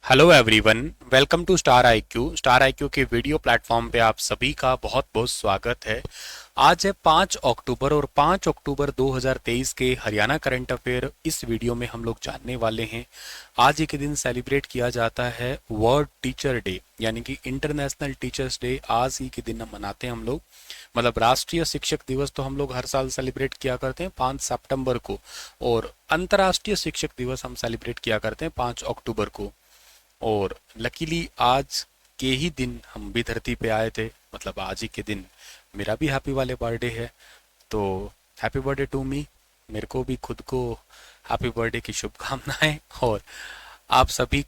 Hello everyone, welcome to star IQ. Star IQ के video platform पे आप सभी का बहुत बहुत स्वागत है। आज है 5 अक्टूबर और 5 अक्टूबर 2023 के हरियाणा करंट अफेयर इस वीडियो में हम लोग जानने वाले हैं। आज ही के दिन सेलिब्रेट किया जाता है वर्ल्ड टीचर डे, यानी कि इंटरनेशनल टीचर्स डे। आज ही के दिन हम मनाते हैं हम लोग, मतलब राष्ट्रीय शिक्षक दिवस तो हम लोग हर साल सेलिब्रेट किया करते हैं 5 सितंबर को, और अंतर्राष्ट्रीय शिक्षक दिवस हम सेलिब्रेट किया करते हैं 5 अक्टूबर को। और लकीली आज के ही दिन हम भी धरती पे आए थे, मतलब आज ही के दिन मेरा भी हैप्पी वाले बर्थडे है। तो हैप्पी बर्थडे टू मी। मेरे को भी खुद को हैप्पी बर्थडे की शुभकामनाएं। और आप सभी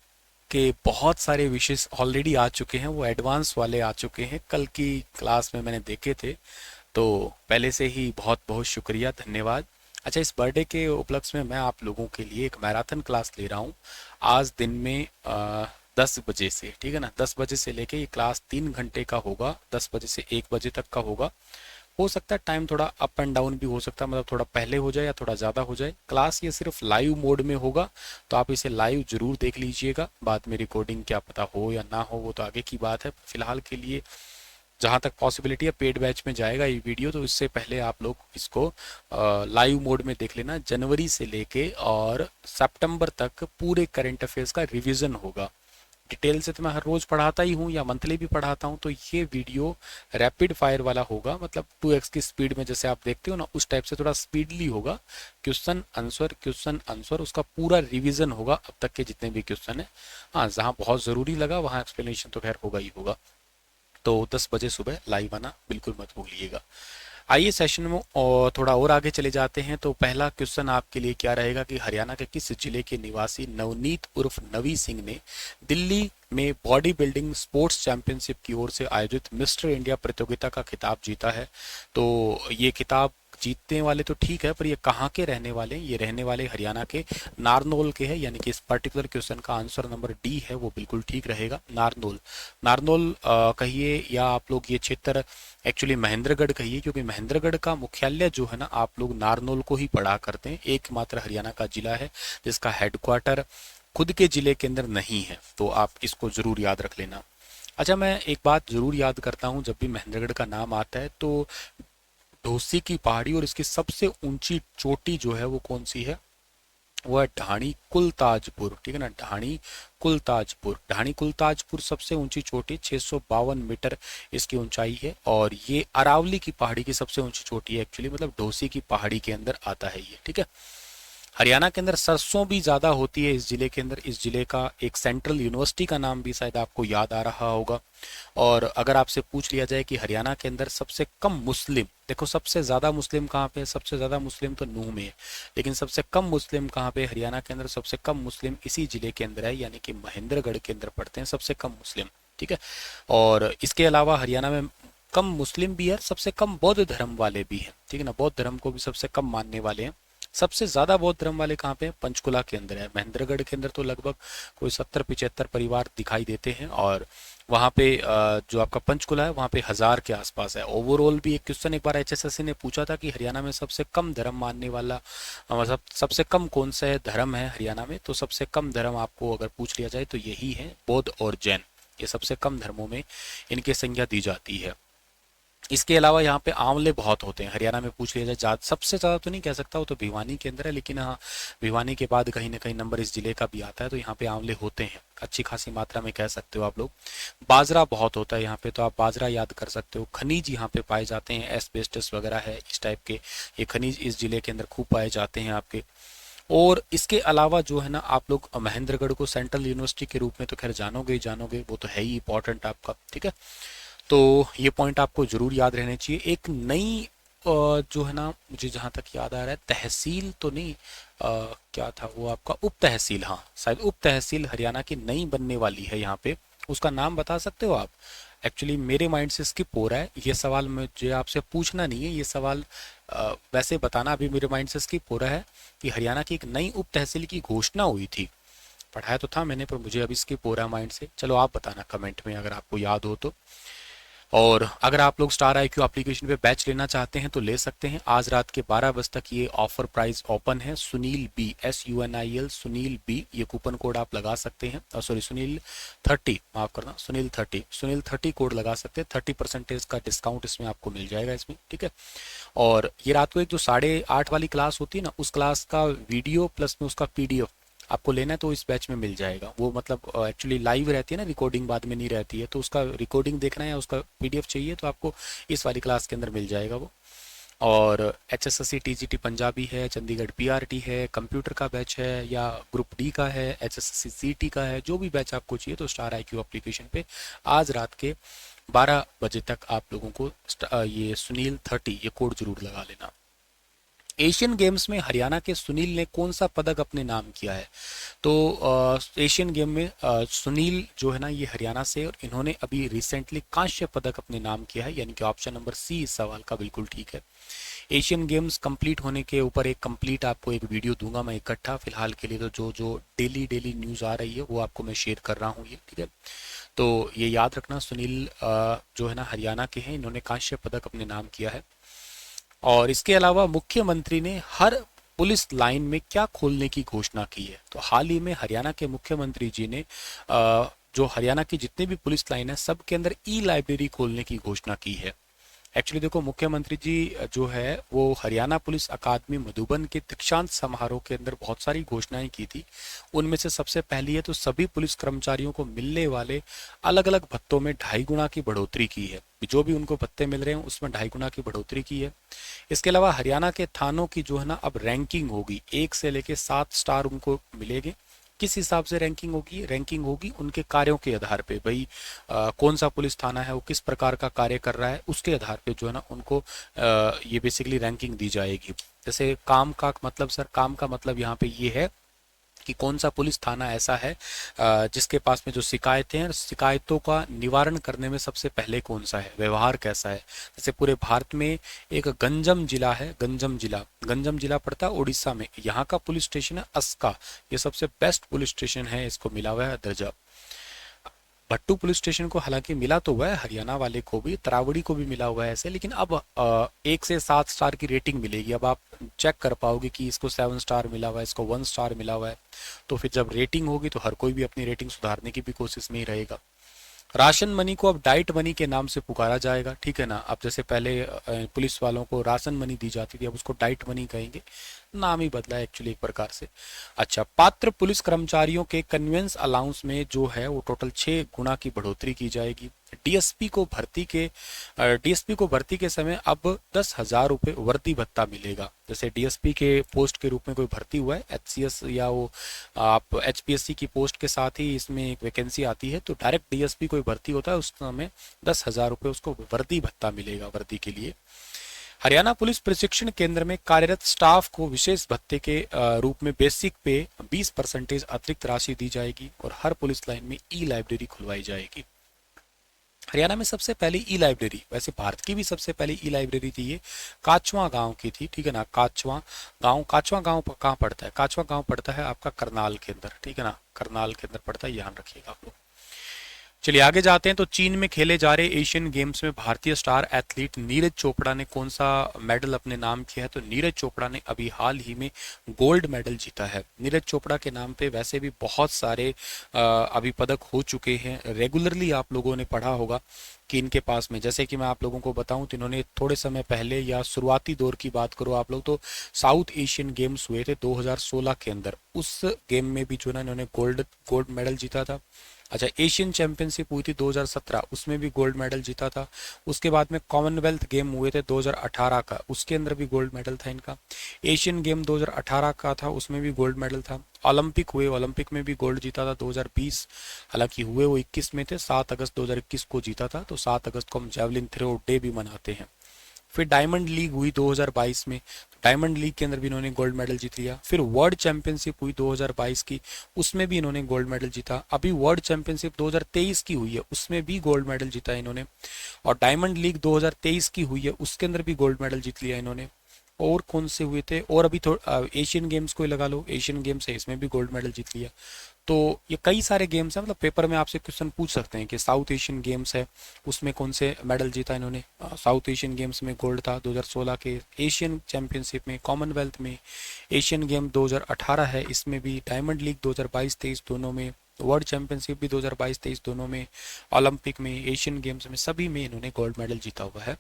के बहुत सारे विशेष ऑलरेडी आ चुके हैं, वो एडवांस वाले आ चुके हैं, कल की क्लास में मैंने देखे थे। तो पहले से ही बहुत बहुत शुक्रिया, धन्यवाद। अच्छा, इस बर्थडे के उपलक्ष्य में मैं आप लोगों के लिए एक मैराथन क्लास ले रहा हूँ आज दिन में 10 बजे से। ठीक है ना, 10 बजे से लेके ये क्लास 3 घंटे का होगा, 10 बजे से 1 बजे तक का होगा। हो सकता है टाइम थोड़ा अप एंड डाउन भी हो सकता है, मतलब थोड़ा पहले हो जाए या थोड़ा ज़्यादा हो जाए। क्लास ये सिर्फ लाइव मोड में होगा, तो आप इसे लाइव जरूर देख लीजिएगा। बाद में रिकॉर्डिंग क्या पता हो या ना हो, वो तो आगे की बात है। फिलहाल के लिए जहाँ तक पॉसिबिलिटी है पेड बैच में जाएगा ये वीडियो, तो इससे पहले आप लोग इसको लाइव मोड में देख लेना। जनवरी से लेके और सितंबर तक पूरे करंट अफेयर्स का रिवीजन होगा। डिटेल से तो मैं हर रोज पढ़ाता ही हूँ या मंथली भी पढ़ाता हूँ, तो ये वीडियो रैपिड फायर वाला होगा, मतलब 2x की स्पीड में जैसे आप देखते हो ना, उस टाइप से थोड़ा स्पीडली होगा। क्वेश्चन आंसर उसका पूरा रिवीजन होगा, अब तक के जितने भी क्वेश्चन है। हाँ, जहाँ बहुत ज़रूरी लगा वहाँ एक्सप्लेनेशन तो खैर होगा ही होगा। तो 10 बजे सुबह लाइव आना बिल्कुल मत भूलिएगा। आइए सेशन में और थोड़ा और आगे चले जाते हैं। तो पहला क्वेश्चन आपके लिए क्या रहेगा कि हरियाणा के किस जिले के निवासी नवनीत उर्फ नवी सिंह ने दिल्ली में बॉडी बिल्डिंग स्पोर्ट्स चैंपियनशिप की ओर से आयोजित मिस्टर इंडिया प्रतियोगिता का खिताब जीता है। तो ये खिताब जीतने वाले तो ठीक है, पर ये कहाँ के रहने वाले हैं? ये रहने वाले हरियाणा के नारनौल के हैं, यानी कि इस पर्टिकुलर क्वेश्चन का आंसर नंबर डी है, वो बिल्कुल ठीक रहेगा। नारनौल, नारनौल कहिए या आप लोग ये क्षेत्र एक्चुअली महेंद्रगढ़ कहिए, क्योंकि महेंद्रगढ़ का मुख्यालय जो है ना, आप लोग नारनौल को ही पढ़ा करते हैं। एकमात्र हरियाणा का जिला है जिसका हेडक्वार्टर खुद के जिले के अंदर नहीं है, तो आप इसको जरूर याद रख लेना। अच्छा, मैं एक बात जरूर याद करता हूँ जब भी महेंद्रगढ़ का नाम आता है, तो ढोसी की पहाड़ी और इसकी सबसे ऊंची चोटी जो है वो कौन सी है? वो है ढाणी कुलताजपुर। ठीक है ना, ढाणी कुलताजपुर। ढाणी कुलताजपुर सबसे ऊंची चोटी 652 मीटर इसकी ऊंचाई है, और ये अरावली की पहाड़ी की सबसे ऊंची चोटी है एक्चुअली, मतलब ढोसी की पहाड़ी के अंदर आता है ये। ठीक है, हरियाणा के अंदर सरसों भी ज्यादा होती है इस जिले के अंदर। इस जिले का एक सेंट्रल यूनिवर्सिटी का नाम भी शायद आपको याद आ रहा होगा। और अगर आपसे पूछ लिया जाए कि हरियाणा के अंदर सबसे कम मुस्लिम, देखो सबसे ज्यादा मुस्लिम कहाँ पे है? सबसे ज्यादा मुस्लिम तो नूह में है, लेकिन सबसे कम मुस्लिम कहाँ पे? हरियाणा के अंदर सबसे कम मुस्लिम इसी जिले के अंदर है, यानी कि महेंद्रगढ़ के अंदर पड़ते हैं सबसे कम मुस्लिम। ठीक है, और इसके अलावा हरियाणा में कम मुस्लिम भी है, सबसे कम बौद्ध धर्म वाले भी हैं। ठीक है ना, बौद्ध धर्म को भी सबसे कम मानने वाले हैं। सबसे ज्यादा बौद्ध धर्म वाले कहाँ पे हैं? पंचकुला के अंदर है। महेंद्रगढ़ के अंदर तो लगभग कोई 70-75 परिवार दिखाई देते हैं, और वहाँ पे जो आपका पंचकुला है वहाँ पे 1000 के आसपास है। ओवरऑल भी एक क्वेश्चन एक बार एचएसएससी ने पूछा था कि हरियाणा में सबसे कम धर्म मानने वाला मतलब सबसे कम कौन सा धर्म है हरियाणा में, तो सबसे कम धर्म आपको अगर पूछ लिया जाए तो यही है, बौद्ध और जैन। ये सबसे कम धर्मों में इनकी संख्या दी जाती है। इसके अलावा यहाँ पे आंवले बहुत होते हैं हरियाणा में, पूछ लिया जाए सबसे ज़्यादा तो नहीं कह सकता, वो तो भिवानी के अंदर है, लेकिन हाँ, भिवानी के बाद कहीं ना कहीं नंबर इस जिले का भी आता है, तो यहाँ पे आंवले होते हैं अच्छी खासी मात्रा में, कह सकते हो आप लोग। बाजरा बहुत होता है यहाँ पे, तो आप बाजरा याद कर सकते हो। खनिज यहाँ पे पाए जाते हैं, एस्बेस्टस वगैरह है इस टाइप के, ये खनिज इस जिले के अंदर खूब पाए जाते हैं आपके। और इसके अलावा जो है ना, आप लोग महेंद्रगढ़ को सेंट्रल यूनिवर्सिटी के रूप में तो खैर जानोगे ही जानोगे, वो तो है ही इंपॉर्टेंट आपका। ठीक है, तो ये पॉइंट आपको जरूर याद रहने चाहिए। एक नई जो है ना, मुझे जहाँ तक याद आ रहा है, तहसील तो नहीं, क्या था वो आपका, उप तहसील, हाँ शायद उप तहसील हरियाणा की नई बनने वाली है यहाँ पे। उसका नाम बता सकते हो आप? एक्चुअली मेरे माइंड से स्किप हो रहा है ये सवाल, मुझे आपसे पूछना नहीं है ये सवाल, वैसे बताना अभी मेरे माइंड से स्किप हो रहा है कि हरियाणा की एक नई उप तहसील की घोषणा हुई थी। पढ़ाया तो था मैंने, पर मुझे अभी स्किप हो रहा है माइंड से। चलो आप बताना कमेंट में अगर आपको याद हो तो। और अगर आप लोग स्टार IQ एप्लीकेशन पे बैच लेना चाहते हैं तो ले सकते हैं। आज रात के 12 बजे तक ये ऑफर प्राइस ओपन है। Sunil B, SUNIL Sunil B, ये कूपन कोड आप लगा सकते हैं। सॉरी, सुनील 30, माफ करना, सुनील 30 कोड लगा सकते हैं। 30% का डिस्काउंट इसमें आपको मिल जाएगा इसमें, ठीक है। और ये रात को एक जो 8:30 वाली क्लास होती है ना, उस क्लास का वीडियो प्लस में उसका PDF आपको लेना है तो इस बैच में मिल जाएगा। वो मतलब एक्चुअली लाइव रहती है ना, रिकॉर्डिंग बाद में नहीं रहती है, तो उसका रिकॉर्डिंग देखना है, उसका PDF चाहिए तो आपको इस वाली क्लास के अंदर मिल जाएगा वो। और HSSC TGT पंजाबी है, चंडीगढ़ PRT है, कंप्यूटर का बैच है, या ग्रुप D का है, HSSC CT का है, जो भी बैच आपको चाहिए तो स्टार IQ एप्लीकेशन पे आज रात के 12 बजे तक आप लोगों को ये सुनील 30 ये कोड जरूर लगा लेना। एशियन गेम्स में हरियाणा के सुनील ने कौन सा पदक अपने नाम किया है? तो एशियन गेम में सुनील जो है ना, ये हरियाणा से, और इन्होंने अभी रिसेंटली कांस्य पदक अपने नाम किया है, यानी कि ऑप्शन नंबर C इस सवाल का बिल्कुल ठीक है। एशियन गेम्स कंप्लीट होने के ऊपर एक कंप्लीट आपको एक वीडियो दूंगा मैं इकट्ठा। फिलहाल के लिए तो जो जो डेली न्यूज़ आ रही है वो आपको मैं शेयर कर रहा हूँ ये, ठीक है। तो ये याद रखना, सुनील जो है ना हरियाणा के हैं, इन्होंने कांस्य पदक अपने नाम किया है। और इसके अलावा मुख्यमंत्री ने हर पुलिस लाइन में क्या खोलने की घोषणा की है? तो हाल ही में हरियाणा के मुख्यमंत्री जी ने जो हरियाणा की जितनी भी पुलिस लाइन है सब के अंदर E-लाइब्रेरी खोलने की घोषणा की है। एक्चुअली देखो, मुख्यमंत्री जी जो है वो हरियाणा पुलिस अकादमी मधुबन के दीक्षांत समारोह के अंदर बहुत सारी घोषणाएं की थी। उनमें से सबसे पहली है तो सभी पुलिस कर्मचारियों को मिलने वाले अलग अलग भत्तों में 2.5 गुना की बढ़ोतरी की है। जो भी उनको भत्ते मिल रहे हैं उसमें 2.5 गुना की बढ़ोतरी की है। इसके अलावा हरियाणा के थानों की जो है ना अब रैंकिंग होगी, 1 से लेके 7 स्टार उनको मिलेंगे। किस हिसाब से रैंकिंग होगी? रैंकिंग होगी उनके कार्यों के आधार पे। भाई कौन सा पुलिस थाना है, वो किस प्रकार का कार्य कर रहा है, उसके आधार पे जो है ना उनको ये बेसिकली रैंकिंग दी जाएगी। जैसे काम का मतलब, सर काम का मतलब यहाँ पे ये है कि कौन सा पुलिस थाना ऐसा है जिसके पास में जो शिकायतें हैं, शिकायतों का निवारण करने में सबसे पहले कौन सा है, व्यवहार कैसा है। जैसे पूरे भारत में एक गंजम जिला है, गंजम जिला पड़ता है उड़ीसा में, यहाँ का पुलिस स्टेशन है अस्का, ये सबसे बेस्ट पुलिस स्टेशन है, इसको मिला हुआ है दर्जा। भट्टू पुलिस स्टेशन को हालांकि मिला तो हुआ है, हरियाणा वाले को भी, तरावड़ी को भी मिला हुआ है ऐसे, लेकिन अब 1 से 7 स्टार की रेटिंग मिलेगी। अब आप चेक कर पाओगे कि इसको 7 स्टार मिला हुआ है, इसको 1 स्टार मिला हुआ है, तो फिर जब रेटिंग होगी तो हर कोई भी अपनी रेटिंग सुधारने की भी कोशिश में ही रहेगा। राशन मनी को अब डाइट मनी के नाम से पुकारा जाएगा, ठीक है ना। अब जैसे पहले पुलिस वालों को राशन मनी दी जाती थी, अब उसको डाइट मनी कहेंगे, नाम ही बदला है एक्चुअली एक प्रकार से। अच्छा, पात्र पुलिस कर्मचारियों के कन्वेंस अलाउंस में जो है वो टोटल 6 गुना की बढ़ोतरी की जाएगी। डीएसपी को भर्ती के समय अब 10,000 रुपये वर्दी भत्ता मिलेगा। जैसे डीएसपी के पोस्ट के रूप में कोई भर्ती हुआ है, HCS या वो आप HPSC की पोस्ट के साथ ही इसमें एक वैकेंसी आती है, तो डायरेक्ट डीएसपी कोई भर्ती होता है उस समय 10,000 रुपये उसको वर्दी भत्ता मिलेगा वर्दी के लिए। हरियाणा पुलिस प्रशिक्षण केंद्र में कार्यरत स्टाफ को विशेष भत्ते के रूप में बेसिक पे 20% अतिरिक्त राशि दी जाएगी और हर पुलिस लाइन में E-लाइब्रेरी खुलवाई जाएगी। हरियाणा में सबसे पहली E-लाइब्रेरी, वैसे भारत की भी सबसे पहली E-लाइब्रेरी थी, ये काचवा गांव की थी, ठीक है ना। काचवा गांव कहाँ पड़ता है? काचवा गांव पड़ता है आपका करनाल के अंदर, ठीक है ना, करनाल के अंदर पड़ता है, ध्यान रखिएगा आप लोग। चलिए आगे जाते हैं। तो चीन में खेले जा रहे एशियन गेम्स में भारतीय स्टार एथलीट नीरज चोपड़ा ने कौन सा मेडल अपने नाम किया है? तो नीरज चोपड़ा ने अभी हाल ही में गोल्ड मेडल जीता है। नीरज चोपड़ा के नाम पे वैसे भी बहुत सारे अभी पदक हो चुके हैं। रेगुलरली आप लोगों ने पढ़ा होगा कि इनके पास में, जैसे कि मैं आप लोगों को बताऊं तो इन्होंने थोड़े समय पहले या शुरुआती दौर की बात करो आप लोग तो साउथ एशियन गेम्स हुए थे 2016 के अंदर, उस गेम में भी जो ना इन्होंने गोल्ड मेडल जीता था। अच्छा, एशियन चैंपियनशिप हुई थी 2017, उसमें भी गोल्ड मेडल जीता था। उसके बाद में कॉमनवेल्थ गेम हुए थे 2018 का, उसके अंदर भी गोल्ड मेडल था इनका। एशियन गेम 2018 का था, उसमें भी गोल्ड मेडल था। ओलंपिक हुए, ओलंपिक में भी गोल्ड जीता था 2020, हालांकि हुए वो 21 में थे, 7 अगस्त 2021 को जीता था, तो 7 अगस्त को हम जेवलिन थ्रो डे भी मनाते हैं। फिर डायमंड लीग हुई 2022 में, तो डायमंड लीग के अंदर भी इन्होंने गोल्ड मेडल जीत लिया। फिर वर्ल्ड चैंपियनशिप हुई 2022 की, उसमें भी इन्होंने गोल्ड मेडल जीता। अभी वर्ल्ड चैंपियनशिप 2023 की हुई है, उसमें भी गोल्ड मेडल जीता इन्होंने। और डायमंड लीग 2023 की हुई है, उसके अंदर भी गोल्ड मेडल जीत लिया इन्होंने। और कौन से हुए थे? और अभी एशियन गेम्स को ही लगा लो, एशियन गेम्स है, इसमें भी गोल्ड मेडल जीत लिया। तो ये कई सारे गेम्स हैं, मतलब पेपर में आपसे क्वेश्चन पूछ सकते हैं कि साउथ एशियन गेम्स है उसमें कौन से मेडल जीता इन्होंने। साउथ एशियन गेम्स में गोल्ड था 2016 के, एशियन चैंपियनशिप में, कॉमनवेल्थ में, एशियन गेम 2018 है इसमें भी, डायमंड लीग 2022-23 दोनों में, वर्ल्ड चैंपियनशिप भी 2022-23 दोनों में, ओलंपिक में, एशियन गेम्स में, सभी में इन्होंने गोल्ड मेडल जीता हुआ है।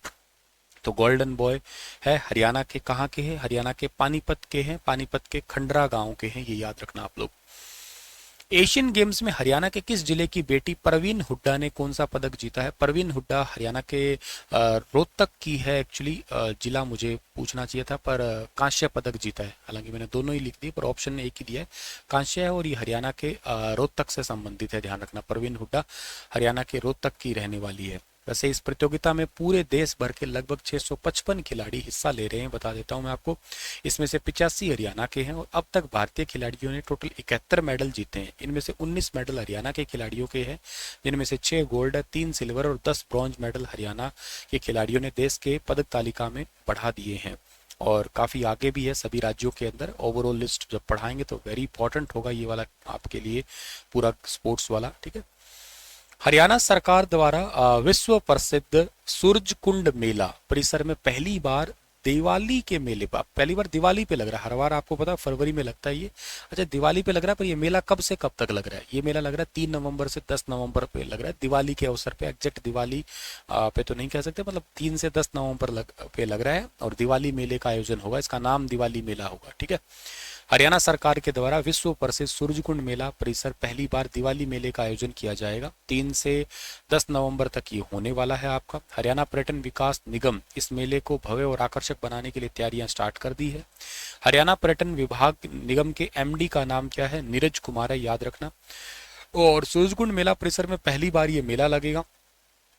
तो गोल्डन बॉय है। हरियाणा के कहाँ के हैं? हरियाणा के पानीपत के हैं, पानीपत के खंडरा गांव के हैं, ये याद रखना आप लोग। एशियन गेम्स में हरियाणा के किस जिले की बेटी परवीन हुड्डा ने कौन सा पदक जीता है? परवीन हुड्डा हरियाणा के रोहतक की है एक्चुअली, जिला मुझे पूछना चाहिए था, पर कांस्य पदक जीता है। हालांकि मैंने दोनों ही लिख दिए पर ऑप्शन ने एक ही दिया है, कांस्य है, और ये हरियाणा के रोहतक से संबंधित है, ध्यान रखना। परवीन हुड्डा हरियाणा के रोहतक की रहने वाली है। वैसे इस प्रतियोगिता में पूरे देश भर के लगभग 655 खिलाड़ी हिस्सा ले रहे हैं, बता देता हूं मैं आपको। इसमें से 85 हरियाणा के हैं और अब तक भारतीय खिलाड़ियों ने टोटल 71 मेडल जीते हैं। इनमें से 19 मेडल हरियाणा के खिलाड़ियों के हैं, जिनमें से 6 गोल्ड, 3 सिल्वर और 10 ब्रॉन्ज मेडल हरियाणा के खिलाड़ियों ने देश के पदक तालिका में बढ़ा दिए हैं। और काफ़ी आगे भी है सभी राज्यों के अंदर। ओवरऑल लिस्ट जब पढ़ाएंगे तो वेरी इंपॉर्टेंट होगा ये वाला आपके लिए, पूरा स्पोर्ट्स वाला, ठीक है। हरियाणा सरकार द्वारा विश्व प्रसिद्ध सूरजकुंड मेला परिसर में पहली बार दिवाली के मेले पर, पहली बार दिवाली पे लग रहा है, हर बार आपको पता फरवरी में लगता है ये, अच्छा दिवाली पे लग रहा है, पर ये मेला कब से कब तक लग रहा है? ये मेला लग रहा है 3 नवंबर से 10 नवंबर पे लग रहा है, दिवाली के अवसर पे। एग्जैक्ट दिवाली पे तो नहीं कह सकते, मतलब 3 से 10 नवंबर पे लग रहा है और दिवाली मेले का आयोजन होगा, इसका नाम दिवाली मेला होगा, ठीक है। हरियाणा सरकार के द्वारा विश्व प्रसिद्ध सूरजकुंड मेला परिसर पहली बार दिवाली मेले का आयोजन किया जाएगा। 3 से 10 नवंबर तक ये होने वाला है आपका। हरियाणा पर्यटन विकास निगम इस मेले को भव्य और आकर्षक बनाने के लिए तैयारियां स्टार्ट कर दी है। हरियाणा पर्यटन विभाग निगम के एमडी का नाम क्या है? नीरज कुमार है, याद रखना। और सूरजकुंड मेला परिसर में पहली बार ये मेला लगेगा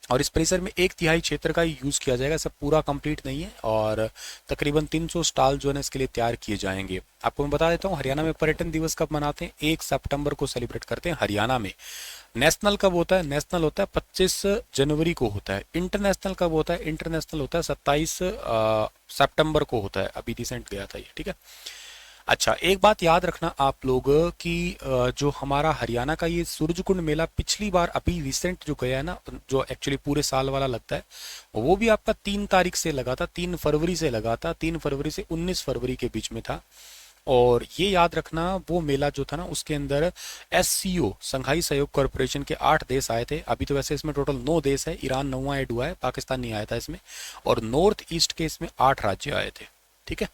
और इस परिसर में 1/3 क्षेत्र का ही यूज किया जाएगा, सब पूरा कंप्लीट नहीं है। और तकरीबन 300 स्टॉल जो है इसके लिए तैयार किए जाएंगे। आपको मैं बता देता हूँ हरियाणा में पर्यटन दिवस कब मनाते हैं? 1 सितंबर को सेलिब्रेट करते हैं हरियाणा में। नेशनल कब होता है? नेशनल होता है 25 जनवरी को होता है। इंटरनेशनल कब होता है? इंटरनेशनल होता है 27 सितंबर को होता है, अभी रिसेंट गया था ये, ठीक है। अच्छा, एक बात याद रखना आप लोग कि जो हमारा हरियाणा का ये सूरजकुंड मेला पिछली बार अभी रिसेंट जो गया है ना, जो एक्चुअली पूरे साल वाला लगता है, वो भी आपका 3 तारीख से लगा था, 3 फरवरी से लगा था, 3 फरवरी से 19 फरवरी के बीच में था। और ये याद रखना वो मेला जो था ना उसके अंदर एससीओ संघाई सहयोग कॉरपोरेशन के 8 देश आए थे। अभी तो वैसे इसमें टोटल 9 देश है, ईरान 9वां ऐड हुआ है, पाकिस्तान नहीं आया था इसमें। और नॉर्थ ईस्ट के इसमें 8 राज्य आए थे, ठीक है।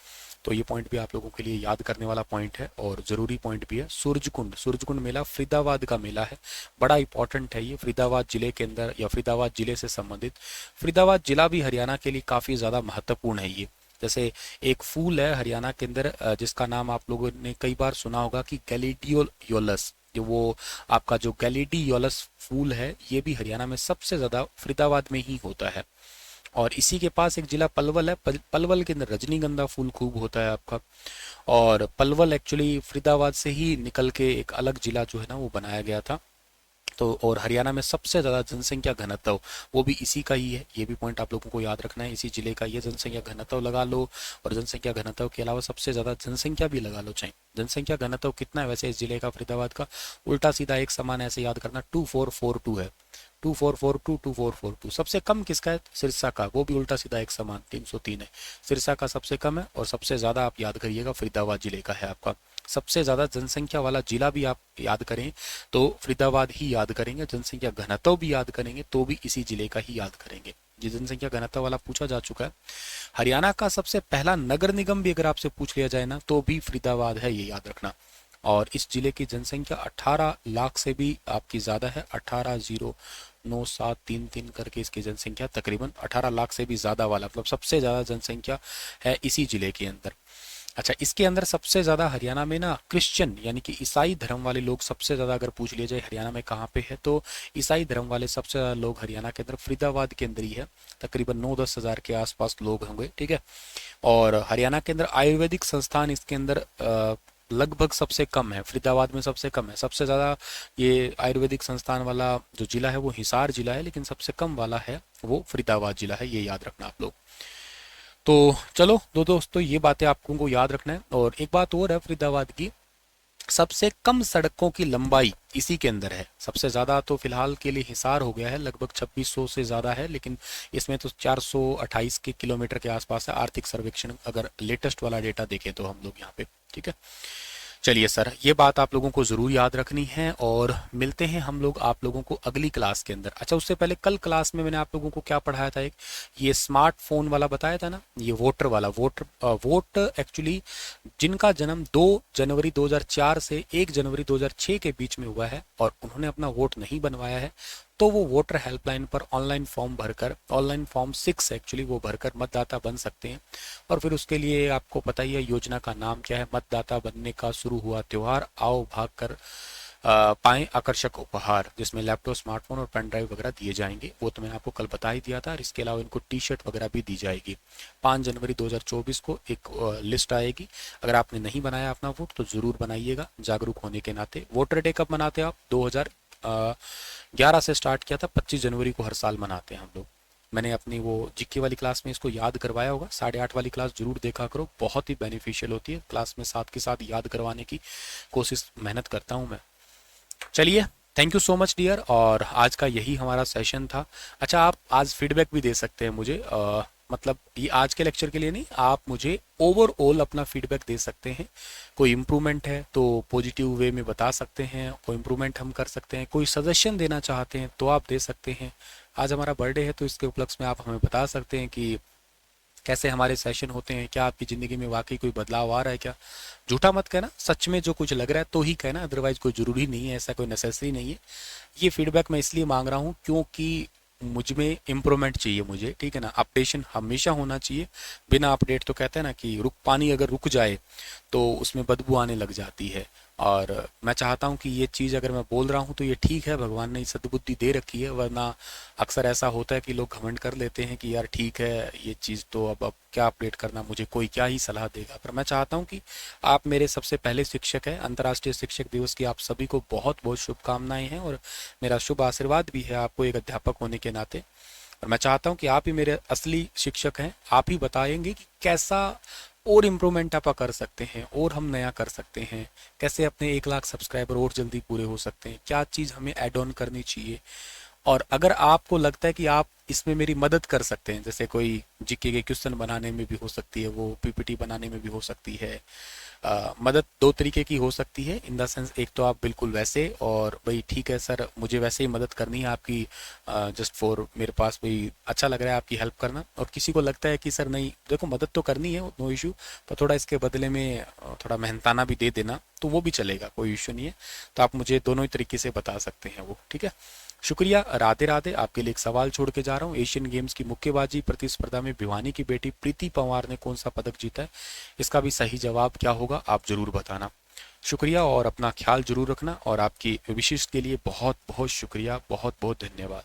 तो ये पॉइंट भी आप लोगों के लिए याद करने वाला पॉइंट है और जरूरी पॉइंट भी है। सूरजकुंड, सूरजकुंड मेला फरीदाबाद का मेला है, बड़ा इंपॉर्टेंट है ये, फरीदाबाद जिले के अंदर या फरीदाबाद जिले से संबंधित। फरीदाबाद जिला भी हरियाणा के लिए काफी ज्यादा महत्वपूर्ण है ये। जैसे एक फूल है हरियाणा के अंदर जिसका नाम आप लोगों ने कई बार सुना होगा कि गैलिडियोलस, जो वो आपका जो गैलिडियोलस फूल है, ये भी हरियाणा में सबसे ज्यादा फरीदाबाद में ही होता है। और इसी के पास एक जिला पलवल है, पलवल के अंदर रजनीगंधा फूल खूब होता है आपका। और पलवल एक्चुअली फरीदाबाद से ही निकल के एक अलग जिला जो है ना वो बनाया गया था। तो और हरियाणा में सबसे ज़्यादा जनसंख्या घनत्व वो भी इसी का ही है, ये भी पॉइंट आप लोगों को याद रखना है, इसी जिले का ये जनसंख्या घनत्व लगा लो। और जनसंख्या घनत्व के अलावा सबसे ज़्यादा जनसंख्या भी लगा लो, चाहे जनसंख्या घनत्व कितना है वैसे इस जिले का फरीदाबाद का, उल्टा सीधा एक समान ऐसे याद करना, 2442 है, 2442 2442। सबसे कम किसका है? सिरसा का, वो भी उल्टा सीधा एक समान 303 है। सिरसा का सबसे कम है और सबसे ज़्यादा आप याद करिएगा फरीदाबाद जिले का है आपका। सबसे ज़्यादा जनसंख्या वाला जिला भी आप याद करें तो फरीदाबाद ही याद करेंगे, जनसंख्या घनत्व भी याद करेंगे तो भी इसी जिले का ही याद करेंगे। ये जनसंख्या घनत्व वाला पूछा जा चुका है। हरियाणा का सबसे पहला नगर निगम भी अगर आपसे पूछ लिया जाए ना तो भी फरीदाबाद है, ये याद रखना। और इस जिले की जनसंख्या 18 लाख से भी आपकी ज़्यादा है, 18,09733 करके इसकी जनसंख्या तकरीबन 18 लाख से भी ज़्यादा वाला, मतलब सबसे ज़्यादा जनसंख्या है इसी जिले के अंदर। अच्छा, इसके अंदर सबसे ज़्यादा हरियाणा में ना क्रिश्चियन यानी कि ईसाई धर्म वाले लोग सबसे ज़्यादा, अगर पूछ लिया जाए हरियाणा में कहाँ पे है तो ईसाई धर्म वाले सबसे ज़्यादा लोग हरियाणा के अंदर फरीदाबाद के अंदर ही है, तकरीबन 9-10 हज़ार के आसपास लोग होंगे, ठीक है। और हरियाणा के अंदर आयुर्वेदिक संस्थान इसके अंदर लगभग सबसे कम है, फरीदाबाद में सबसे कम है। सबसे ज़्यादा ये आयुर्वेदिक संस्थान वाला जो जिला है वो हिसार जिला है, लेकिन सबसे कम वाला है वो फरीदाबाद जिला है, ये याद रखना आप लोग। तो चलो दोस्तों ये बातें आपको याद रखना है। और एक बात और है फरीदाबाद की, सबसे कम सड़कों की लंबाई इसी के अंदर है। सबसे ज़्यादा तो फिलहाल के लिए हिसार हो गया है, लगभग 2600 से ज़्यादा है, लेकिन इसमें तो 428 के किलोमीटर के आसपास है आर्थिक सर्वेक्षण अगर लेटेस्ट वाला डेटा देखें तो हम लोग यहाँ पे। ठीक है, चलिए सर, ये बात आप लोगों को ज़रूर याद रखनी है और मिलते हैं हम लोग आप लोगों को अगली क्लास के अंदर। अच्छा, उससे पहले कल क्लास में मैंने आप लोगों को क्या पढ़ाया था, एक ये स्मार्टफोन वाला बताया था ना, ये वोटर वाला, वोट एक्चुअली जिनका जन्म 2 जनवरी 2004 से 1 जनवरी 2006 के बीच में हुआ है और उन्होंने अपना वोट नहीं बनवाया है, तो वो वोटर हेल्पलाइन पर ऑनलाइन फॉर्म भरकर, ऑनलाइन फॉर्म 6 एक्चुअली वो भरकर मतदाता बन सकते हैं। और फिर उसके लिए आपको पता ही है योजना का नाम क्या है, मतदाता बनने का शुरू हुआ त्योहार, आओ भाग कर पाएं आकर्षक उपहार, जिसमें लैपटॉप, स्मार्टफोन और पेन ड्राइव वगैरह दिए जाएंगे। वो तो मैंने आपको कल बता ही दिया था। और इसके अलावा इनको टी शर्ट वगैरह भी दी जाएगी। 5 जनवरी 2024 को एक लिस्ट आएगी। अगर आपने नहीं बनाया अपना वोट तो ज़रूर बनाइएगा जागरूक होने के नाते। वोटर डे कब मनाते हैं आप? 2011 से स्टार्ट किया था, 25 जनवरी को हर साल मनाते हैं हम लोग। मैंने अपनी वो जीके वाली क्लास में इसको याद करवाया होगा। 8:30 वाली क्लास जरूर देखा करो, बहुत ही बेनिफिशियल होती है। क्लास में साथ के साथ याद करवाने की कोशिश, मेहनत करता हूँ मैं। चलिए, thank you so much dear, और आज का यही हमारा सेशन था। अच्छा, आप आज फीडबैक भी दे सकते हैं मुझे, मतलब ये आज के लेक्चर के लिए नहीं, आप मुझे ओवरऑल अपना फीडबैक दे सकते हैं। कोई इम्प्रूवमेंट है तो पॉजिटिव वे में बता सकते हैं, कोई इम्प्रूवमेंट हम कर सकते हैं। कोई सजेशन देना चाहते हैं तो आप दे सकते हैं। आज हमारा बर्थडे है तो इसके उपलक्ष्य में आप हमें बता सकते हैं कि कैसे हमारे सेशन होते हैं, क्या आपकी ज़िंदगी में वाकई कोई बदलाव आ रहा है क्या। झूठा मत कहना, सच में जो कुछ लग रहा है तो ही कहना, अदरवाइज कोई ज़रूरी नहीं है, ऐसा कोई नेसेसरी नहीं है। ये फीडबैक मैं इसलिए मांग रहा हूँ क्योंकि मुझ में इम्प्रूवमेंट चाहिए मुझे, ठीक है ना। अपडेशन हमेशा होना चाहिए। बिना अपडेट तो कहते हैं ना कि पानी अगर रुक जाए तो उसमें बदबू आने लग जाती है। और मैं चाहता हूँ कि ये चीज़ अगर मैं बोल रहा हूँ तो ये ठीक है, भगवान ने सद्बुद्धि दे रखी है। वरना अक्सर ऐसा होता है कि लोग घमंड कर लेते हैं कि यार ठीक है ये चीज़ तो अब क्या अपडेट करना, मुझे कोई क्या ही सलाह देगा। पर मैं चाहता हूँ कि आप मेरे सबसे पहले शिक्षक हैं। अंतर्राष्ट्रीय शिक्षक दिवस की आप सभी को बहुत बहुत शुभकामनाएं हैं और मेरा शुभ आशीर्वाद भी है आपको एक अध्यापक होने के नाते। और मैं चाहता हूँ कि आप ही मेरे असली शिक्षक हैं। आप ही बताएंगे कि कैसा और इम्प्रूवमेंट आप कर सकते हैं और हम नया कर सकते हैं, कैसे अपने 1 लाख सब्सक्राइबर और जल्दी पूरे हो सकते हैं, क्या चीज़ हमें ऐड ऑन करनी चाहिए। और अगर आपको लगता है कि आप इसमें मेरी मदद कर सकते हैं, जैसे कोई जीके के क्वेश्चन बनाने में भी हो सकती है, वो पीपीटी बनाने में भी हो सकती है। मदद दो तरीके की हो सकती है इन द सेंस, एक तो आप बिल्कुल वैसे, और भाई ठीक है सर मुझे वैसे ही मदद करनी है आपकी, जस्ट फॉर मेरे पास भाई अच्छा लग रहा है आपकी हेल्प करना। और किसी को लगता है कि सर नहीं देखो मदद तो करनी है, नो इशू, पर थोड़ा इसके बदले में थोड़ा मेहनताना भी दे देना, तो वो भी चलेगा, कोई इशू नहीं है। तो आप मुझे दोनों ही तरीके से बता सकते हैं वो, ठीक है। शुक्रिया, राधे राधे। आपके लिए एक सवाल छोड़ के जा रहा हूँ। एशियन गेम्स की मुक्केबाजी प्रतिस्पर्धा में भिवानी की बेटी प्रीति पंवार ने कौन सा पदक जीता है? इसका भी सही जवाब क्या होगा आप जरूर बताना। शुक्रिया और अपना ख्याल जरूर रखना, और आपकी विशेष के लिए बहुत बहुत शुक्रिया, बहुत बहुत धन्यवाद।